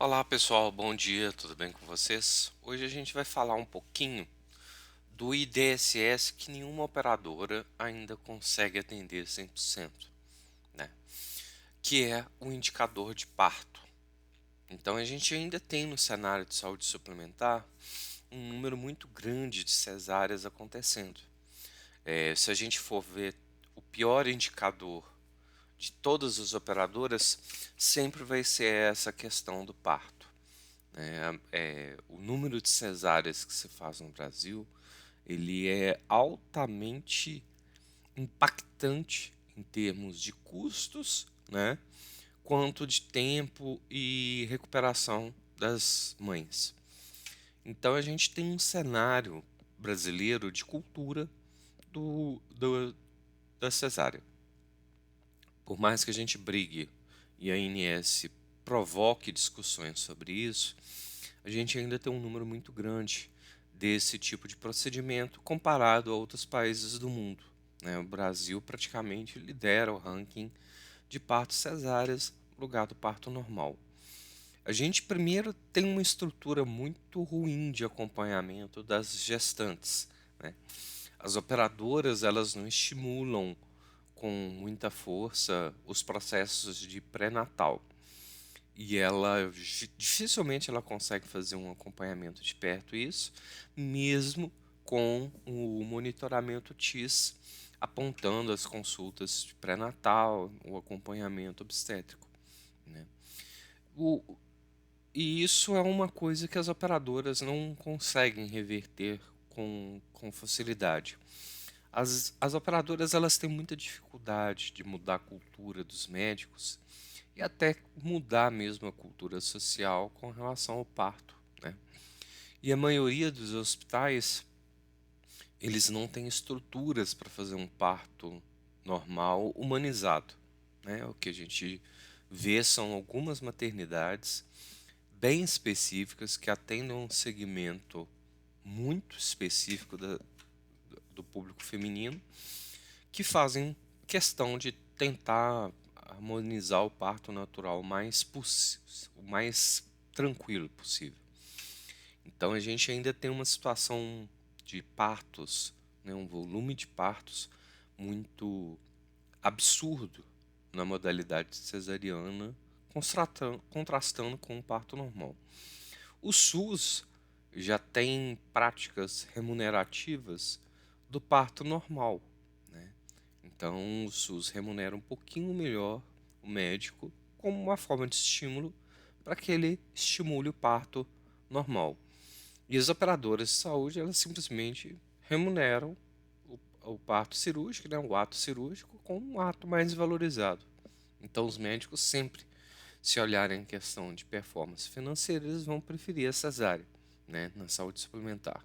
Olá pessoal, bom dia, tudo bem com vocês? Hoje a gente vai falar um pouquinho do IDSS que nenhuma operadora ainda consegue atender 100%, né? Que é o indicador de parto. Então a gente ainda tem no cenário de saúde suplementar um número muito grande de cesáreas acontecendo. Se a gente for ver o pior indicador de todas as operadoras, sempre vai ser essa questão do parto. O número de cesáreas que se faz no Brasil, ele é altamente impactante em termos de custos, né, quanto de tempo e recuperação das mães. Então a gente tem um cenário brasileiro de cultura da cesárea. Por mais que a gente brigue e a ANS provoque discussões sobre isso, a gente ainda tem um número muito grande desse tipo de procedimento comparado a outros países do mundo, né? O Brasil praticamente lidera o ranking de partos cesáreas no lugar do parto normal. A gente primeiro tem uma estrutura muito ruim de acompanhamento das gestantes, né? As operadoras elas não estimulam com muita força os processos de pré-natal e ela dificilmente ela consegue fazer um acompanhamento de perto isso, mesmo com o monitoramento TIS apontando as consultas de pré-natal, o acompanhamento obstétrico, né? O, e isso é uma coisa que as operadoras não conseguem reverter com facilidade. As operadoras elas têm muita dificuldade de mudar a cultura dos médicos e até mudar mesmo a cultura social com relação ao parto, né? E a maioria dos hospitais, eles não têm estruturas para fazer um parto normal humanizado, né? O que a gente vê são algumas maternidades bem específicas que atendem um segmento muito específico do público feminino que fazem questão de tentar harmonizar o parto natural o mais tranquilo possível. Então a gente ainda tem uma situação de partos, né, um volume de partos muito absurdo na modalidade cesariana, contrastando com o parto normal. O SUS já tem práticas remunerativas do parto normal, né? Então o SUS remunera um pouquinho melhor o médico como uma forma de estímulo para que ele estimule o parto normal. E as operadoras de saúde, elas simplesmente remuneram o parto cirúrgico, né, o ato cirúrgico, como um ato mais valorizado. Então os médicos sempre, se olharem em questão de performance financeira, eles vão preferir a cesárea, né, na saúde suplementar.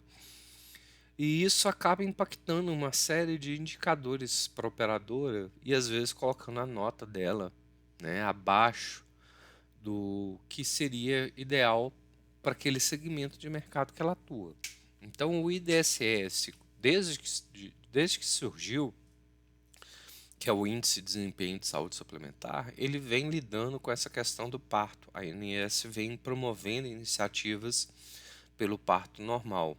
E isso acaba impactando uma série de indicadores para a operadora e às vezes colocando a nota dela, né, abaixo do que seria ideal para aquele segmento de mercado que ela atua. Então o IDSS, desde que surgiu, que é o Índice de Desempenho de Saúde Suplementar, ele vem lidando com essa questão do parto. A ANS vem promovendo iniciativas pelo parto normal,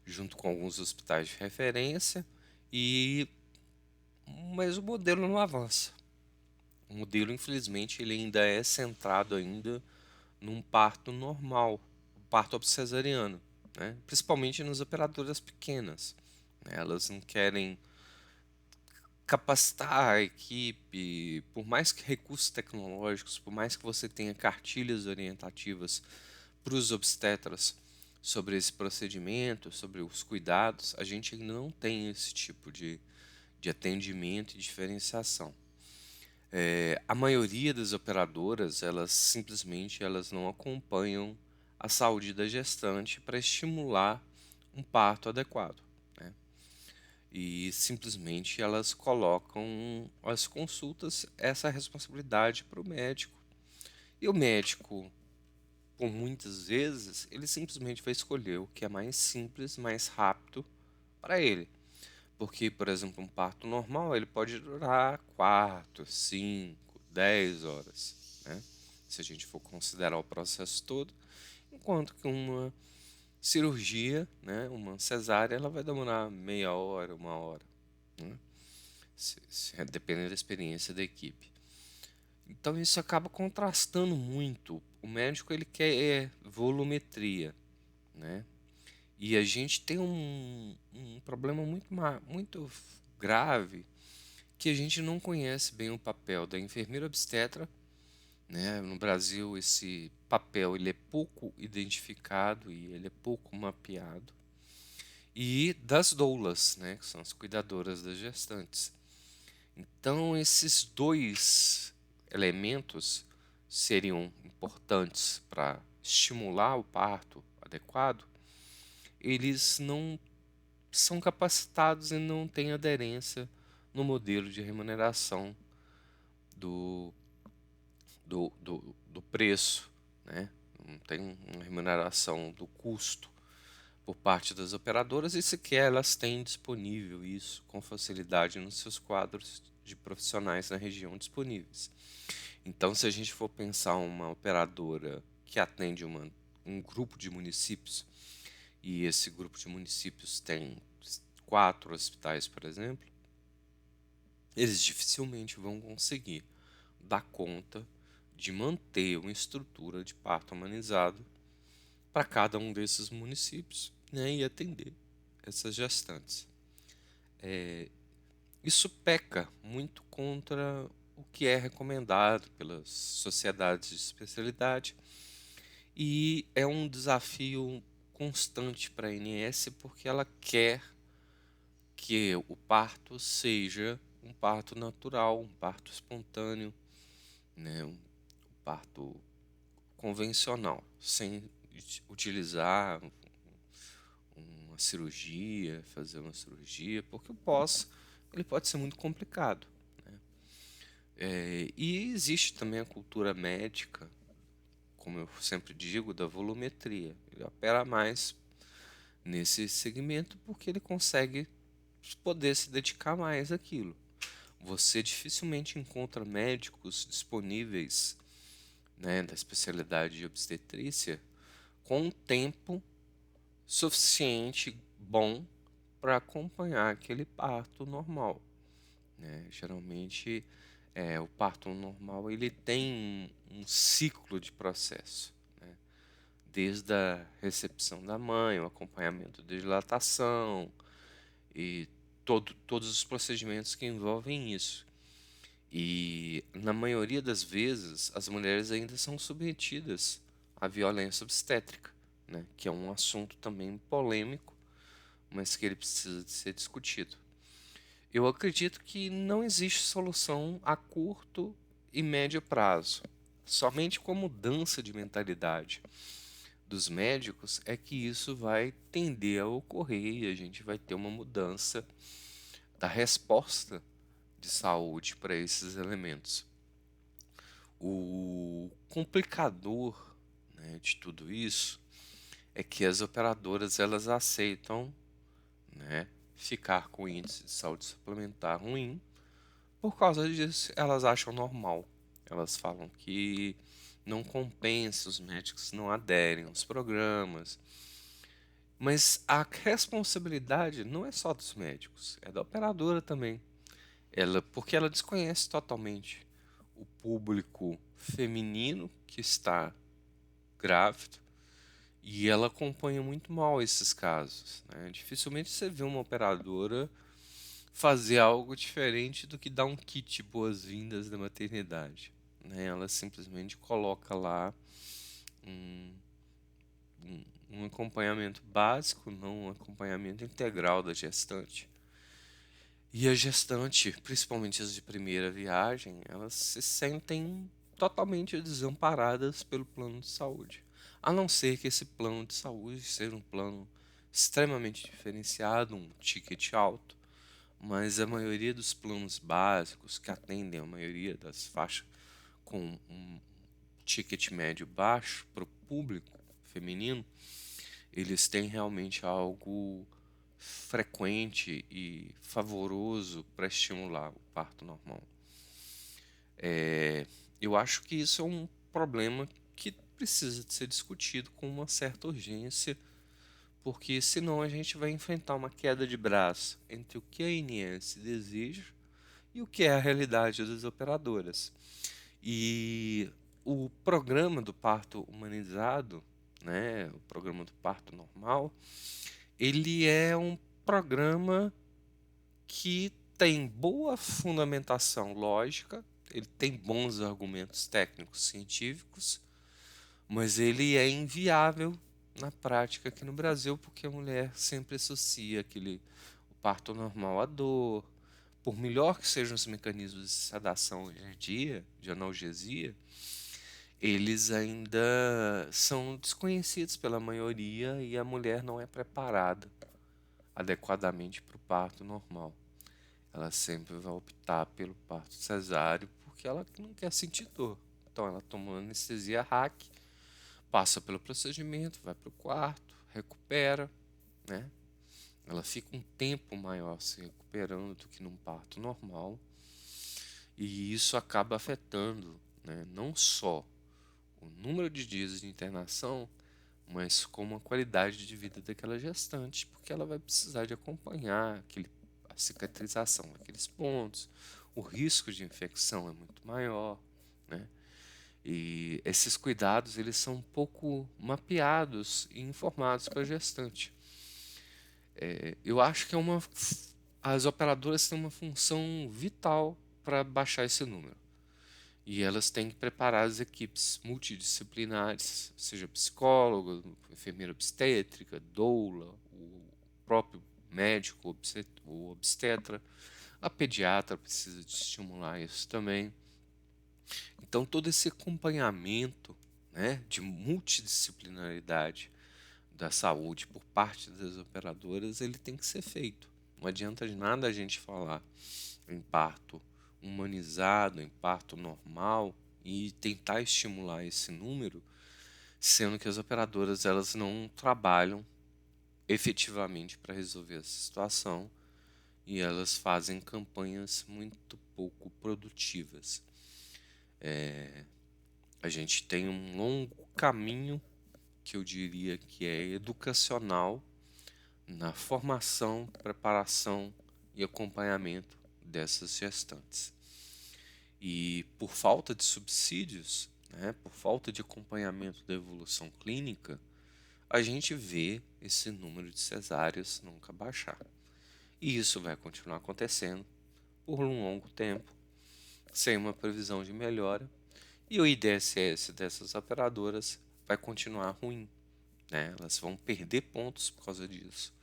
junto com alguns hospitais de referência, e mas o modelo não avança. O modelo, infelizmente, ele ainda é centrado ainda num parto normal, um parto cesariano, né? Principalmente nas operadoras pequenas, né? Elas não querem capacitar a equipe, por mais que recursos tecnológicos, por mais que você tenha cartilhas orientativas para os obstetras sobre esse procedimento, sobre os cuidados, a gente ainda não tem esse tipo de atendimento e diferenciação. A maioria das operadoras, elas simplesmente elas não acompanham a saúde da gestante para estimular um parto adequado, né? E simplesmente elas colocam as consultas, essa responsabilidade para o médico. E o médico, por muitas vezes, ele simplesmente vai escolher o que é mais simples, mais rápido para ele. Porque, por exemplo, um parto normal ele pode durar 4, 5, 10 horas, né? se a gente for considerar o processo todo, enquanto que uma cirurgia, né, uma cesárea, ela vai demorar meia hora, uma hora, né, dependendo da experiência da equipe. Então isso acaba contrastando muito. O médico ele quer volumetria, né? E a gente tem um problema muito grave, que a gente não conhece bem o papel da enfermeira obstetra, né? No Brasil esse papel ele é pouco identificado e ele é pouco mapeado. E das doulas, né? Que são as cuidadoras das gestantes. Então esses dois elementos seriam importantes para estimular o parto adequado, eles não são capacitados e não têm aderência no modelo de remuneração do, do preço, né? Não tem uma remuneração do custo por parte das operadoras e sequer elas têm disponível isso com facilidade nos seus quadros de profissionais na região disponíveis. Então, se a gente for pensar uma operadora que atende um grupo de municípios e esse grupo de municípios tem 4 hospitais, por exemplo, eles dificilmente vão conseguir dar conta de manter uma estrutura de parto humanizado para cada um desses municípios, né, e atender essas gestantes. Isso peca muito contra o que é recomendado pelas sociedades de especialidade e é um desafio constante para a ANS porque ela quer que o parto seja um parto natural, um parto espontâneo, né, um parto convencional, sem utilizar uma cirurgia, fazer uma cirurgia, porque o pós ele pode ser muito complicado, né? E existe também a cultura médica, como eu sempre digo, da volumetria. Ele opera mais nesse segmento porque ele consegue poder se dedicar mais àquilo. Você dificilmente encontra médicos disponíveis, né, da especialidade de obstetrícia com um tempo suficiente bom para acompanhar aquele parto normal, né? Geralmente, o parto normal ele tem um ciclo de processo, né? Desde a recepção da mãe, o acompanhamento de dilatação e todos os procedimentos que envolvem isso. E na maioria das vezes as mulheres ainda são submetidas à violência obstétrica, né? Que é um assunto também polêmico, mas que ele precisa de ser discutido. Eu acredito que não existe solução a curto e médio prazo. Somente com a mudança de mentalidade dos médicos é que isso vai tender a ocorrer e a gente vai ter uma mudança da resposta de saúde para esses elementos. O complicador, né, de tudo isso é que as operadoras elas aceitam, né, ficar com índice de saúde suplementar ruim. Por causa disso, elas acham normal. Elas falam que não compensa, os médicos não aderem aos programas. Mas a responsabilidade não é só dos médicos, é da operadora também. Porque ela desconhece totalmente o público feminino que está grávido e ela acompanha muito mal esses casos, né? Dificilmente você vê uma operadora fazer algo diferente do que dar um kit boas-vindas da maternidade, né? Ela simplesmente coloca lá um, um acompanhamento básico, não um acompanhamento integral da gestante. E a gestante, principalmente as de primeira viagem, elas se sentem totalmente desamparadas pelo plano de saúde. A não ser que esse plano de saúde seja um plano extremamente diferenciado, um ticket alto, mas a maioria dos planos básicos que atendem a maioria das faixas com um ticket médio baixo para o público feminino, eles têm realmente algo frequente e favoroso para estimular o parto normal. Eu acho que isso é um problema que precisa de ser discutido com uma certa urgência, porque senão a gente vai enfrentar uma queda de braço entre o que a ANS deseja e o que é a realidade das operadoras. E o programa do parto humanizado, né, o programa do parto normal, ele é um programa que tem boa fundamentação lógica, ele tem bons argumentos técnicos científicos, mas ele é inviável na prática aqui no Brasil, porque a mulher sempre associa o parto normal à dor. Por melhor que sejam os mecanismos de sedação hoje em dia, de analgesia, eles ainda são desconhecidos pela maioria e a mulher não é preparada adequadamente para o parto normal. Ela sempre vai optar pelo parto cesáreo porque ela não quer sentir dor. Então ela toma uma anestesia hack, passa pelo procedimento, vai para o quarto, recupera, né? Ela fica um tempo maior se recuperando do que num parto normal. E isso acaba afetando, né, não só o número de dias de internação, mas como a qualidade de vida daquela gestante, porque ela vai precisar de acompanhar a cicatrização daqueles pontos, o risco de infecção é muito maior, né? E esses cuidados eles são um pouco mapeados e informados para a gestante. Eu acho que as operadoras têm uma função vital para baixar esse número. E elas têm que preparar as equipes multidisciplinares, seja psicólogo, enfermeira obstétrica, doula, o próprio médico, o obstetra, a pediatra precisa de estimular isso também. Então todo esse acompanhamento, né, de multidisciplinaridade da saúde por parte das operadoras, ele tem que ser feito. Não adianta de nada a gente falar em parto humanizado, em parto normal e tentar estimular esse número, sendo que as operadoras elas não trabalham efetivamente para resolver essa situação e elas fazem campanhas muito pouco produtivas. A gente tem um longo caminho que eu diria que é educacional na formação, preparação e acompanhamento dessas gestantes. E por falta de subsídios, né, por falta de acompanhamento da evolução clínica, a gente vê esse número de cesáreas nunca baixar. E isso vai continuar acontecendo por um longo tempo, sem uma previsão de melhora, e o IDSS dessas operadoras vai continuar ruim, né? Elas vão perder pontos por causa disso,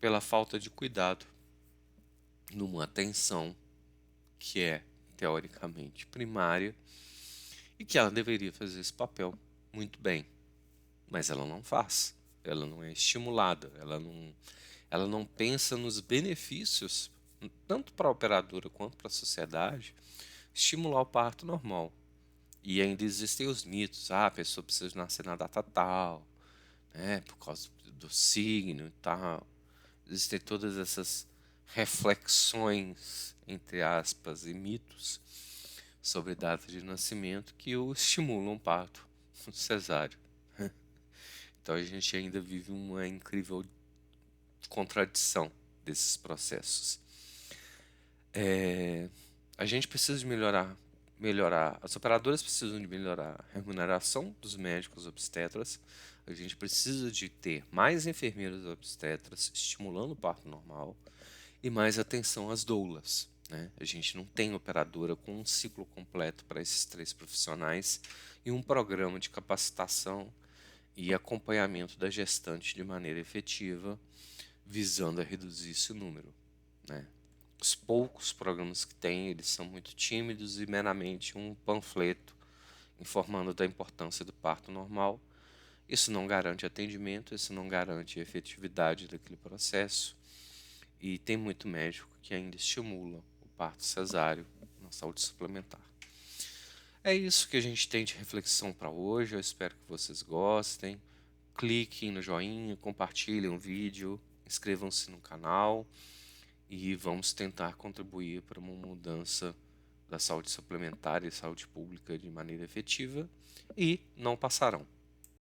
pela falta de cuidado numa atenção que é teoricamente primária e que ela deveria fazer esse papel muito bem, mas ela não faz. Ela não é estimulada, ela não pensa nos benefícios, tanto para a operadora quanto para a sociedade, estimular o parto normal. E ainda existem os mitos, a pessoa precisa nascer na data tal, né, por causa do signo e tal. Existem todas essas reflexões, entre aspas, e mitos sobre data de nascimento que o estimulam o parto cesáreo. Então a gente ainda vive uma incrível contradição desses processos. A gente precisa de melhorar, as operadoras precisam de melhorar a remuneração dos médicos obstetras, a gente precisa de ter mais enfermeiros obstetras estimulando o parto normal e mais atenção às doulas, né? A gente não tem operadora com um ciclo completo para esses três profissionais e um programa de capacitação e acompanhamento da gestante de maneira efetiva, visando a reduzir esse número, né? Os poucos programas que tem, eles são muito tímidos e meramente um panfleto informando da importância do parto normal. Isso não garante atendimento, isso não garante efetividade daquele processo. E tem muito médico que ainda estimula o parto cesáreo na saúde suplementar. É isso que a gente tem de reflexão para hoje. Eu espero que vocês gostem. Cliquem no joinha, compartilhem o vídeo, inscrevam-se no canal e vamos tentar contribuir para uma mudança da saúde suplementar e saúde pública de maneira efetiva e não passarão.